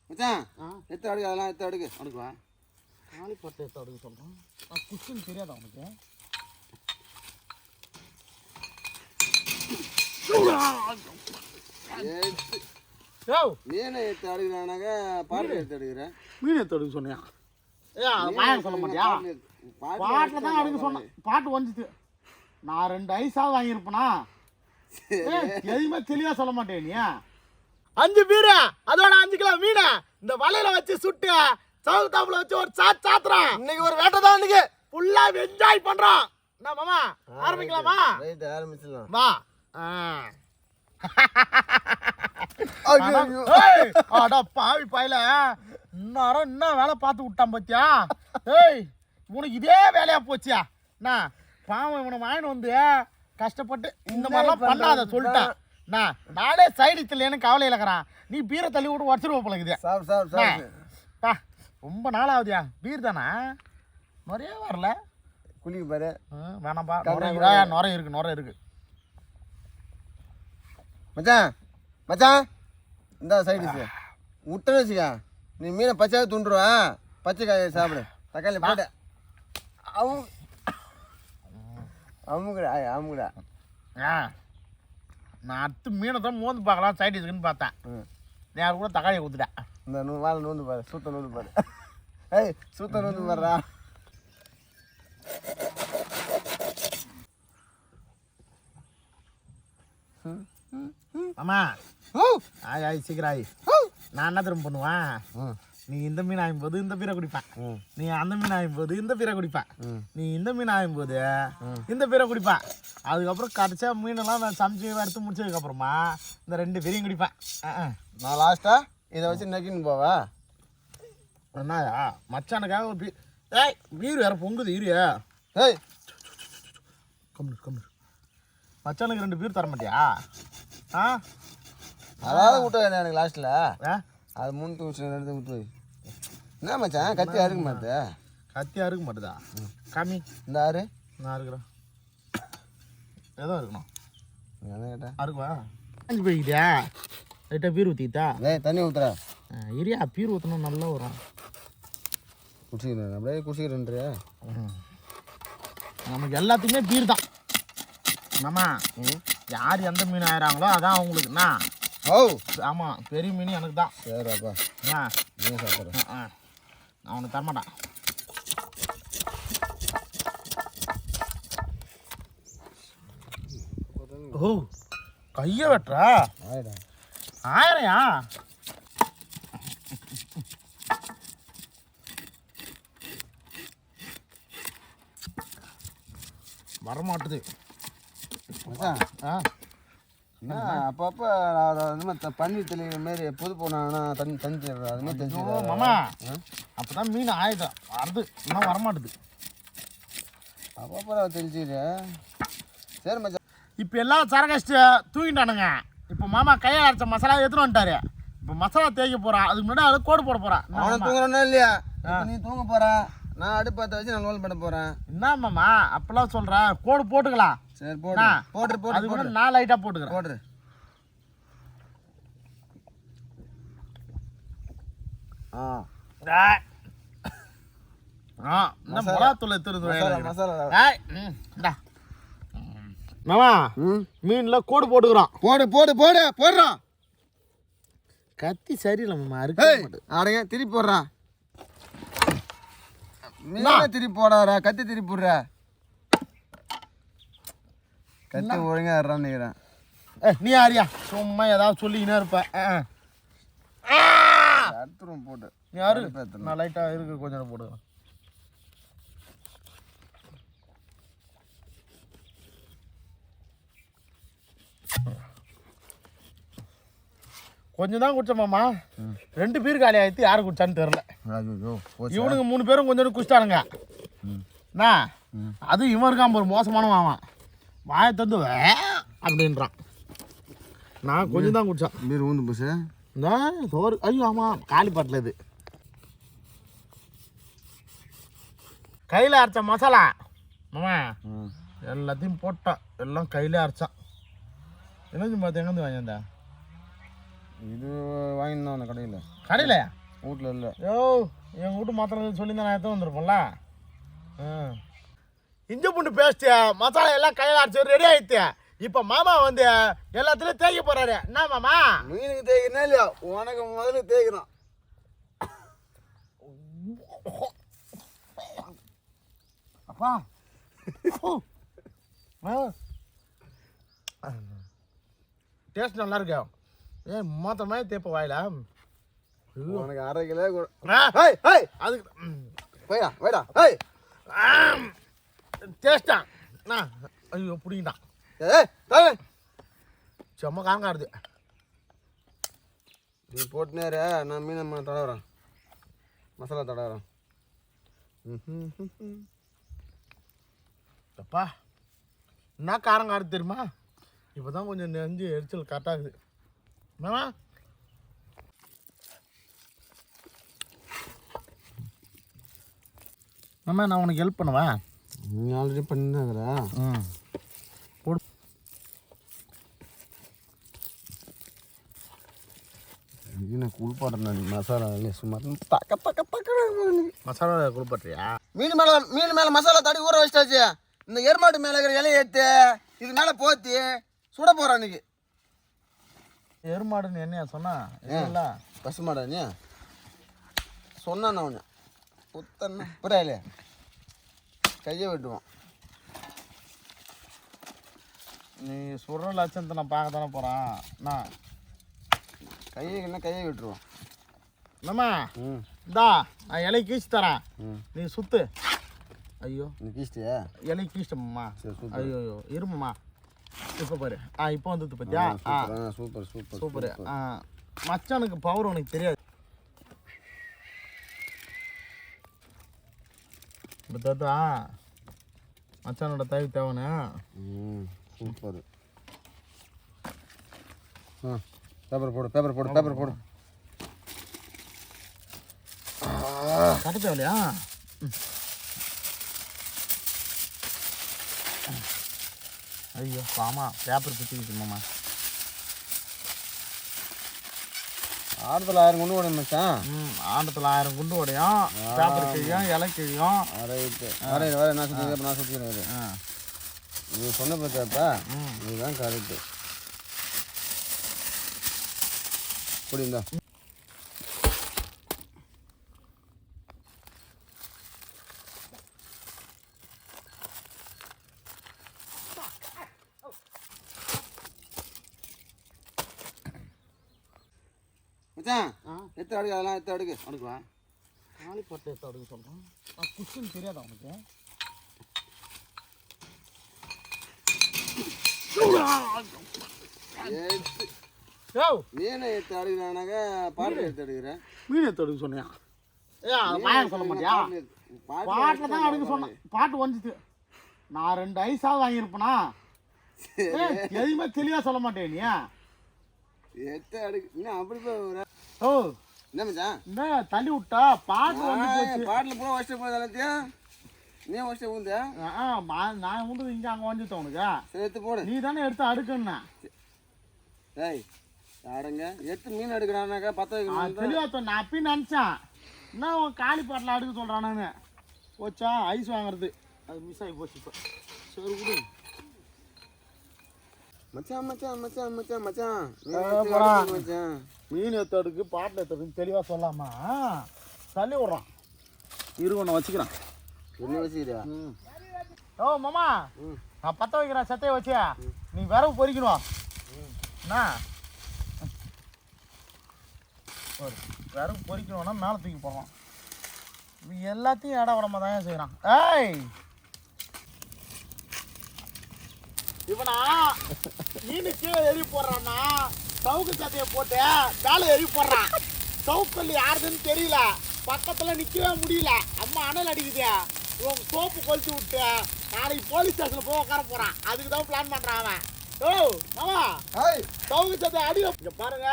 மச்சான் எத்த அடுக்கு அதெல்லாம் எத்த அடுக்கு அடுக்குவா காலிப்பட்டை எத்த அடுக்கு சொல்கிறேன் குச்சின்னு தெரியாதா உனக்கு மீனை எடுத்து அடுக்கிறானாக்க பாட்டில் எடுத்து அடுக்கிறேன். மீன் எடுத்து அடுக்க சொன்னியா? ஏன் சொல்ல மாட்டியா? பாட்டில் தான் அடுக்க சொன்னேன். பாட்டு வந்துச்சு. நான் 2 ஐஸாவது வாங்கியிருப்பேனா? எதுவுமே தெளிவாக சொல்ல மாட்டேன். நீ 5 பீரு அதோட 5 கிலோ மீனை இந்த வலையில வச்சு சுட்டு சவுத்தாப்புல வச்சு ஒரு சாத்துறான். இன்னைக்கு ஒரு வேட்டை தான். இன்னைக்கு ஃபுல்லா என்ஜாய் பண்றோம். என்ன மாமா ஆரம்பிக்கலாமா? ரைட் ஆரம்பிச்சிடலாம். வா. அடா பாவி பாயில இன்னும் என்ன வேலை பார்த்து விட்டான் பாத்தியா? ஏய் உனக்கு இதே வேலையா போச்சியா? என்ன பாவம் இவனை வாங்கிட்டு வந்து கஷ்டப்பட்டு இந்த மாதிரிலாம் பண்ணாத சொல்லிட்டான். நானே சைடு இல்லைன்னு கவலையில் இருக்கிறான். நீ பீரை தள்ளி விட்டு உடச்சிருவோம் பழகுது. பா ரொம்ப நாள் ஆகுதியா? பீர் தானே நிறைய வரல. குளிக்க பாரு. வேணாம்பா நுரை இருக்கு. மச்சான் மச்சான் இந்த சைடு விட்டுன்னு வச்சுக்கா. நீ மீனை பச்சையாக துண்டுருவா. பச்சை காயை சாப்பிடு. தக்காளி போட்டு அமுக்குடா. நான் அடுத்து மீனை தான் மோந்து பார்க்கலாம் சைடு இருக்குன்னு பார்த்தேன். நேரம் கூட தக்காளியை ஊற்றுட்டேன். இந்த வாழை நோந்து பாரு. சூத்த நோந்து பாரு. ஏய் சூத்த நோந்து பாருடா. ஆமா ஆய் சீக்கிரம் ஆயி. நான் என்ன திரும்ப பண்ணுவேன்? நீ இந்த மீன் ஆயும்போது இந்த பீரை குடிப்பேன். நீ அந்த மீன் ஆயும்போது இந்த பீரை குடிப்பேன். நீ இந்த மீன் ஆயும்போது இந்த பீரை குடிப்பேன். அதுக்கப்புறம் கடைசியா மீனெல்லாம் நான் சமைச்சு வறுத்து முடிச்சதுக்கப்புறமா இந்த 2 பீரையும் குடிப்பேன். நான் லாஸ்ட்டா இதை வச்சு நக்கின்னு போவா. என்னயா மச்சானுக்காக ஒரு ஏய் வீடு வேற பொங்குது ஈரியா. ஏய் கம்மி மச்சானுக்கு 2 பீர் தர மாட்டியா? அதாவது விட்டு எனக்கு லாஸ்ட்டில் அது 3 எடுத்து விட்டு. என்ன மச்சான் கத்தி அறுக்க மாட்டே? கத்தி அறுக்க மாட்டுதா? காமி இந்த ஆறு நான் அறுக்கிறேன். ஏதோ இருக்கணும். என்ன கேட்டேன்? அறுக்குவா 5 போய்க்கிட்டியா? லைட்டாக பீர் ஊற்றிக்கிட்டா? தண்ணி ஊற்றுறா. இரியா பீர் ஊற்றணும் நல்லா வரும். குடிச்சிக்கிறேன் அப்படியே குடிச்சிக்கிறேன்றியா? நமக்கு எல்லாத்துக்குமே பீர் தான் மாமா. யார் எந்த மீன் ஆயிராங்களோ அதான் அவங்களுக்குண்ணா. ஓ ஆமாம் பெரிய மீன் எனக்கு தான். சரிப்பா மீன் சாப்பிட்றேன். நான் உனக்கு தரமாட்டேன். ஓ கையை வெட்டுறா? ஆயிரையா? வரமாட்டுது. அப்பப்போ அந்த மாதிரி பன்னீர் தெளிக்கிற மாரி புது போனாங்கன்னா தண்ணி அது மாதிரி தெரிஞ்சு மாமா. அப்போ தான் மீன் ஆயுதம் வருது. இன்னும் வரமாட்டுது. அப்பப்போ தெரிஞ்சுக்கிற. சரி மச்சான். இப்போ எல்லாம் சரகஷ்டு தூங்கிட்டானுங்க. இப்போ மாமா கையில் அரைச்ச மசாலா எடுத்துன்னு வந்துட்டாரு. இப்போ மசாலா தேய்க்க போகிறான். அதுக்கு முன்னாடி அது கோடு போட போகிறான். அவனை தூங்குறோன்னா இல்லையா? நீ தூங்க போகிற. நான் அடுப்பத்தை வச்சு நான் நோல் பண்ண போகிறேன். என்ன மாமா அப்பெல்லாம் சொல்கிறேன்? கோடு போட்டுக்கலாம். சரி போட்டு அது கூட நான் லைட்டாக போட்டுக்கிறேன். போட்டுரு. மிளகாத்தூள் எடுத்துருந்து மாமா மீன்ல கோடு போட்டுக்கிறோம். போடுறான். கத்தி சரியில்லை மாமா. அடங்க திருப்பி போடுறான். மீன் திருப்பி போடாத. கத்தி திருப்பி போடுற. கத்தி ஒழுங்கா இருறான்னு நினைக்கிறேன். நீ யாரியா சும்மா ஏதாவது சொல்லிக்கினே இருப்ப. அடுத்துரும் போட்டு நீ யாரு? நான் லைட்டாக இருக்கு கொஞ்சம் நேரம் போடுவேன். கொஞ்சம் தான் குடிச்ச மாமா. 2 பேர் காலி ஆயிடுத்து. யாரு குடிச்சான்னு தெரியல. இவனுங்க 3 பேரும் கொஞ்சம் குடிச்சிட்டானுங்க. அது இவன் இருக்கான் ஒரு மோசமான மாமா. வாயை தந்து அப்படின்றான். நான் கொஞ்சம் தான் குடித்தேன். பீர் ஊந்து போச்சு. சோறு ஐயோ ஆமாம் காலி பாட்டில் இது. கையில் அரைச்ச மசாலா மாமா எல்லாத்தையும் போட்டான். எல்லாம் கையிலே அரைச்சான். என்னது பார்த்து எங்கேருந்து வாங்கியிருந்தா? இது வாங்கியிருந்தோம் அந்த கடையில். கடையிலையா? வீட்டில் இல்லை. யோ எங்கள் வீட்டு மாத்திரம் சொல்லியிருந்தா நான் எடுத்து வந்துருப்போம்ல. இஞ்சி பூண்டு பேஸ்ட்டு மசாலா எல்லாம் கையில் அடிச்சு ரெடி ஆகிடுச்சு. இப்போ மாமா வந்து எல்லாத்துலேயும் தேய்க்க போகிறாரு. என்ன மாமா? மீனுக்கு தேய்க்கிறா இல்லையா? உனக்கு முதல்ல தேய்க்கிறோம். அப்பா டேஸ்ட் நல்லா இருக்கு. ஏன் மாத்திர மாதிரி தேப்ப வாயில உனக்கு 1/2 கிலோ அதுக்கு போய்டா போய்டா. டேஸ்டா ஐயோ பிடிங்கிட்டான். செம்ம காங்காடுது. நீ போட்டுனேரு, நான் மீன் தடவுறேன், மசாலா தடவுறேன். அப்பா என்ன காரம் காடு தெரியுமா? இப்போ தான் கொஞ்சம் நெஞ்சு எரிச்சல் கரெக்டாகுது. மாமா மாமா நான் உனக்கு ஹெல்ப் பண்ணுவேன். நீ ஆல்ரெடி பண்ணிருந்தா. போடு. மீனை குளிப்பாடுறேன் மசாலா இல்லையா? சும்மா தக்க தக்க தக்க மசாலா குளிப்பாட்டுறியா? மீன் மேலே மசாலா தடவி ஊற வச்சிட்டாச்சு. இந்த எருமாட்டு மேலே இருக்கிற இலையை ஏற்று இது மேலே போத்தி சுட போகிறான் இன்னைக்கு. எருமாடுன்னு என்னையா சொன்னா? இல்லை பசு மாடா நீ சொன்னான் அவனு புத்தன்னா புறாயிலே கையை வெட்டுவான். நீ சுடுற லட்சணத்தை நான் பார்க்க தானே போகிறான். நான் கையை விட்டுருவான். என்னம்மா இந்தா நான் இலையை கீச்சு தரேன், நீ சுத்து. ஐயோ நீ கீச்சிட்டியா? இலையை கீச்சிட்டம்மா. ஐயோ ஐயோ இருமாம்மா. இப்போ பாரு இப்போ வந்துட்டு பார்த்தியா? Super super super. மச்சானுக்கு பவர் உனக்கு தெரியாது. இப்போ தாத்தா மச்சானோட தயவு தேவனே. சூப்பர். பேப்பர் போடு. கட்ட தேவையா? ஐயோ ஆமா பேப்பர் பிடிச்சிக்கிச்சு மாமா. ஆடத்தில் 1000 குண்டு உடையும் மச்சான். ஆண்டத்தில் 1000 குண்டு உடையும். பேப்பர் கிழியும், இலை கிழியும். வர நான் சுற்றிக்கிறேன். நீ சொன்ன பார்த்தாப்பா இதுதான் கரெக்டு. புரியுதா? மச்சான் எடுத்து அடுக்கு, அதெல்லாம் எடுத்து அடுக்குவேன். காலிப்பட்டை எடுத்து அடுக்க சொல்கிறேன். குஷன் தெரியாதா உனக்கு? மீனை எடுத்து அடுக்கிறானாக்க பாட்டில் எடுத்து அடுக்கிறேன். மீன் எடுத்து அடுக்க சொன்னியா? வாயம் சொல்ல மாட்டியா? பாட்டில் தான் அடுக்க சொன்னேன். பாட்டு வந்துச்சு. நான் 2 ஐஸாவது வாங்கியிருப்பேனா? எதுவுமே தெளிவாக சொல்ல மாட்டேன் நீ. எடுத்து அடுக்கு இன்னும் அப்படி போய். ஓ என்ன மச்சான் இந்த தள்ளி விட்டா பாட்டு வந்து பாட்டில் பூரா வச்சுட்டு போய் எல்லாத்தையும் நீ வச்சுட்டு ஊந்தா? நான் ஊந்து இங்கே அங்கே வந்துட்டேன் உனக்கு. சரி எடுத்து போடு. நீ தானே எடுத்து அடுக்கண்ணா. ஏய் ஆடுங்க எடுத்து மீன் எடுக்கிறானாக்கா 10 வைக்கணும். தெளிவாக நான் அப்பயும் நினச்சேன். என்ன உன் காலி பாட்டில் அடுக்க சொல்கிறானு போச்சா? ஐஸ் வாங்குறது அது மிஸ் ஆகி போச்சு. இப்போ சரி விடு மச்சான். மச்சான் மீன் எடுத்தடுக்கு பாட்டில் எடுத்தடுக்கு தெளிவாக சொல்லாமா தள்ளி விட்றான். இருவனை வச்சுக்கிறான். என்ன வச்சுக்கிறியா? ஓ மாமா நான் பற்ற வைக்கிறேன் சட்டையை வச்சு. நீ விரவு பொறிக்கணும். என்ன விரவு பொறிக்கணும்னா மேலே தூக்கி போடுறான். எல்லாத்தையும் இடம் விடாம தான் செய்கிறான். ஏய் இவனா மீன் கீழே எரி போடுறான்னா சவுக்கு சட்டையை போட்டு மேலே எரி போடுறான். சவுக்கல் யாருதுன்னு தெரியல. பக்கத்தில் நிற்கவே முடியல. அம்மா அனல் அடிக்குது. இவன் சோப்பு கொளுத்து விட்டு நாளைக்கு போலீஸ் ஸ்டேஷனில் போய் உட்கார போகிறான். அதுக்கு தான் பிளான் பண்ணுறான் அவன். ஓ மாமா சவுக்கு சட்டை அடி. இங்கே பாருங்க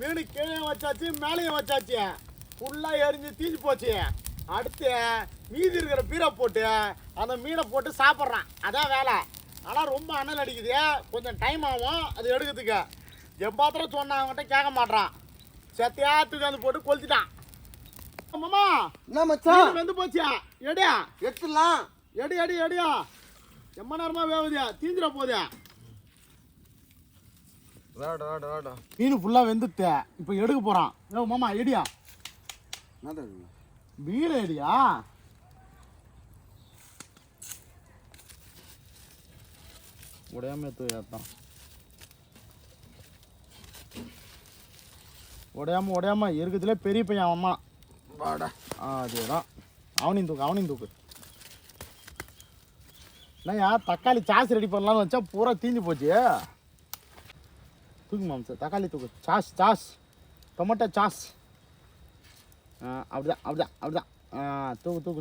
மீன் கீழே வச்சாச்சு மேலேயும் வச்சாச்சு. ஃபுல்லாக எரிஞ்சு தீஞ்சு போச்சு. அடுத்து மீதி இருக்கிற பீரை போட்டு அந்த மீனை போட்டு சாப்பிட்றான். அதான் வேலை. ஆனால் ரொம்ப அனல் அடிக்குது. கொஞ்சம் டைம் ஆகும் அது எடுக்கிறதுக்கு. என் பாத்திரம் சொன்ன அவன்கிட்ட கேட்க மாட்டான். செத்தையா தூக்கி வந்து போட்டு கொளுத்திட்டான். மாமா என்ன மச்சான் வந்து போச்சியா? எடியா எடுத்துடலாம். எடியா எம்ம நேரமா வேவுதியா? தீந்துட போதியா? மீன் ஃபுல்லா வெந்துட்டு இப்போ எடுக்க போறான். மாமா எடியா மீன் எடியா? உடையாம ஏத்தான் உடையாம இருக்குதுல பெரிய பையன் அம்மா வாடா. அதேதான் அவனையும் தூக்கு. என்னையா தக்காளி சாஸ் ரெடி பண்ணலாம்னு வச்சா பூரா தீஞ்சு போச்சு. தூக்கு மாம்ச தக்காளி தூக்கு. Sauce tomato sauce. அப்படிதான்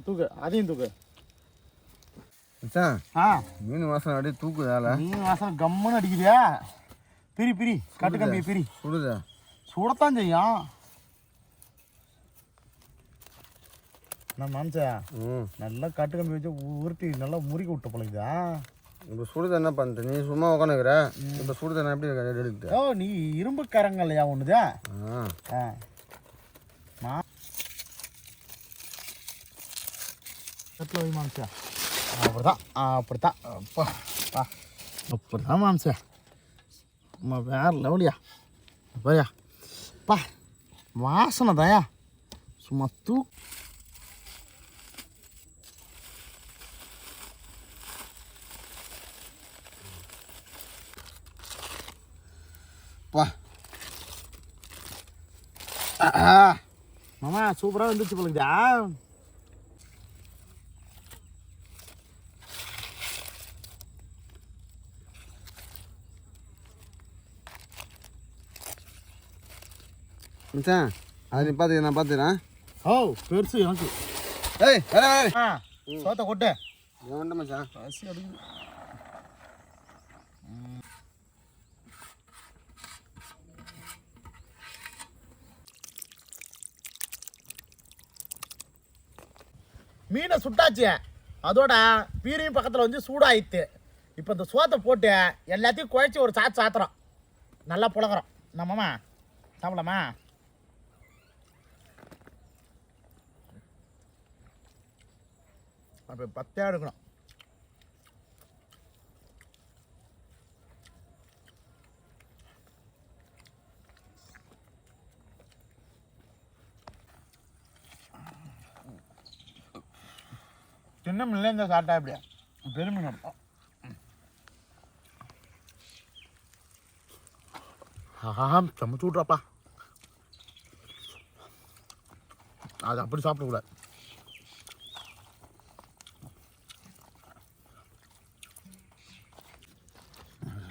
தூக்கு அதையும் தூக்கு. மீன் வாசனை அப்படியே தூக்குதால. மீன் வாசனை கம்முன்னு அடிக்குதா? பிரி கட்டு கம்பி பிரி. சுடுதா? சுடத்தான் செய்யும். நான் மாம்சா நல்லா கட்டு கம்பி வச்சு உருட்டி நல்லா முறுக்கி விட்ட பழகுதா? இப்போ சுடுதா என்ன பண்ணுற? நீ சும்மா உட்காந்துக்கிற. இப்போ சுடுதா எப்படி எடுக்குது? ஓ நீ இரும்பு கரங்க இல்லையா ஒன்றுதா? மாம்சா அப்படிதான் அப்படிதான் மாம்சா. வேற லெவலியா பையா பா. வாசனை தாயா சும்மா மாமா சூப்பராக வந்துச்சு பழகுதா? மச்சான் அது நீ பார்த்துக்க, நான் பார்த்துக்கிறேன். ஓ பெருசு எனக்கு. ஏய் சோத்தை கொட்டு. வேண்டாம் மச்சான், பசி அடிக்குது. மீனை சுட்டாச்சு, அதோட பீரையும் பக்கத்தில் வந்து சூடாயிடுத்து. இப்போ இந்த சோத்தை போட்டு எல்லாத்தையும் குழைச்சி ஒரு சாத்துறோம். நல்லா புழங்குறோம். நம்மம்மா சாப்பிடலாமா? அப்போ 10 எடுக்கணும். சின்ன மீன்ல இந்த சாப்பிட்டா எப்படியா? பெருமீன் இருக்கும். சமைச்சு விட்றாப்பா. அது அப்படி சாப்பிடக்கூடாது.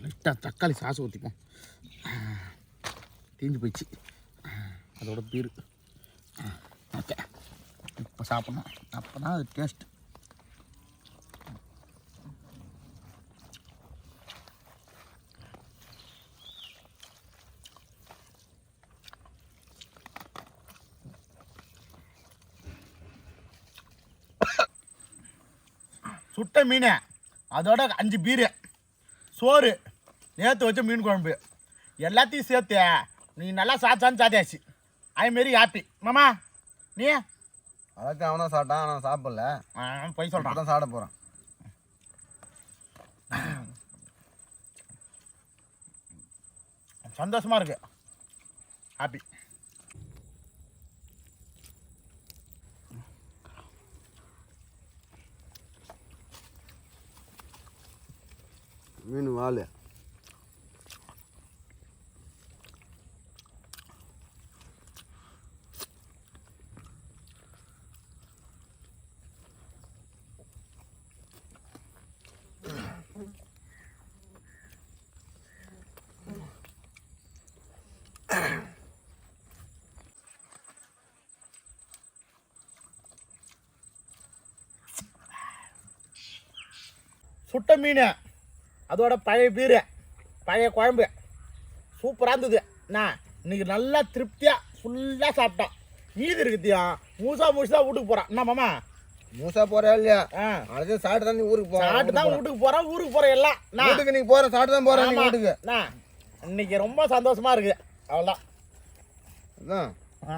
லைட்டாக தக்காளி சாஸ் ஊற்றிப்போம். தீஞ்சு போயிடுச்சு அதோட பீரு. ஓகே இப்போ சாப்பிட்ணும், அப்போ தான் அது டேஸ்ட். சுட்ட மீன், அதோட 5 பீரு, சோறு, நேற்று வச்ச மீன் குழம்பு, எல்லாத்தையும் சேர்த்து நீ நல்லா சாத்தியாச்சு. அதுமாரி ஹாப்பி மாமா. நீ அதாச்சும் அவன் தான் சாப்பிட்டான், நான் சாப்பிடல. போய் சொல்கிறான் தான் சாப்பிட போகிறான். சந்தோஷமாக இருக்கு, ஹாப்பி. மீன் வாள் சுட்ட மீன், அதோட பழைய பீரு, பழைய குழம்பு சூப்பராக இருந்தது. நான் இன்னைக்கு நல்லா திருப்தியாக ஃபுல்லாக சாப்பிட்டோம். மீதி இருக்குதியும் மூசா வீட்டுக்கு போகிறான். என்ன மாமா? மூசா போகிறா இல்லையா? அது சாப்பிட்டு தான் நீ ஊருக்கு போகிறேன். சாப்பிட்டு தான் வீட்டுக்கு போகிறேன். ஊருக்கு போகிறேன் எல்லாம். வீட்டுக்கு நீ போகிற சாப்பிட்டு தான் போகிறேன் வீட்டுக்கு. இன்னைக்கு ரொம்ப சந்தோஷமா இருக்கு அவ்வளோதான் அதான் ஆ